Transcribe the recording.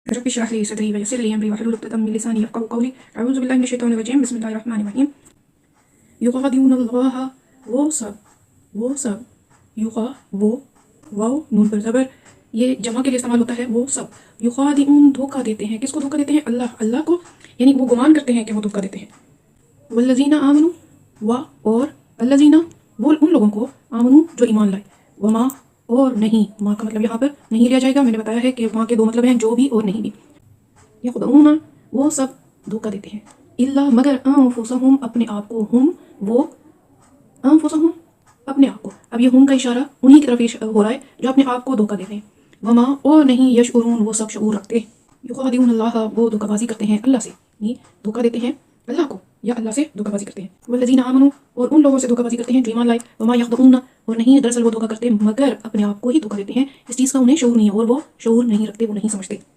Rabbi इश्रह ली सदरी वयस्सिर ली अमरी वहलुल उक़दतम मिन लिसानी यफ़क़हू क़ौली अऊज़ु बिल्लाहि मिनश शैतानिर रजीम बिस्मिल्लाहिर रहमानिर रहीम युग़ादिऊनल्लाह वो सब युग़ा वो वाव नून पर ज़बर ये जमा के लिए इस्तेमाल होता है। वो सब युग़ादिऊन धोखा देते हैं। किसको धोखा देते हैं? अल्लाह को, यानी वो गुमान करते हैं कि वो धोखा देते हैं। वल्लज़ीना आमनू वा और अल्लज़ीना वो उन लोगों को आमनू जो ईमान लाए, वमा और नहीं, माँ का मतलब यहाँ पर नहीं लिया जाएगा। मैंने बताया है कि माँ के दो मतलब हैं, जो भी और नहीं भी। यख़दऊना वो सब धोखा देते हैं, इल्ला मगर अनफुसहुम अपने आप को, हम वो अनफुसहुम अपने आप को। अब ये हम का इशारा उन्हीं की तरफ हो रहा है जो अपने आप को धोखा दे रहे हैं। वमा और नहीं यशउरून वो सब शऊर रखते। युग़ादिऊनल्लाह वो धोखाबाजी करते हैं अल्लाह से, यानी धोखा देते हैं अल्लाह को या अल्लाह से धोखाबाजी करते हैं। वल्लज़ीना आमनू और उन लोगों से धोखाबाजी करते हैं जो ईमान लाए। वमा यख़दऊना और नहीं दरअसल वो धोखा करते मगर अपने आप को ही धोखा देते हैं। इस चीज़ का उन्हें शऊर नहीं है और वो शऊर नहीं रखते, वो नहीं समझते।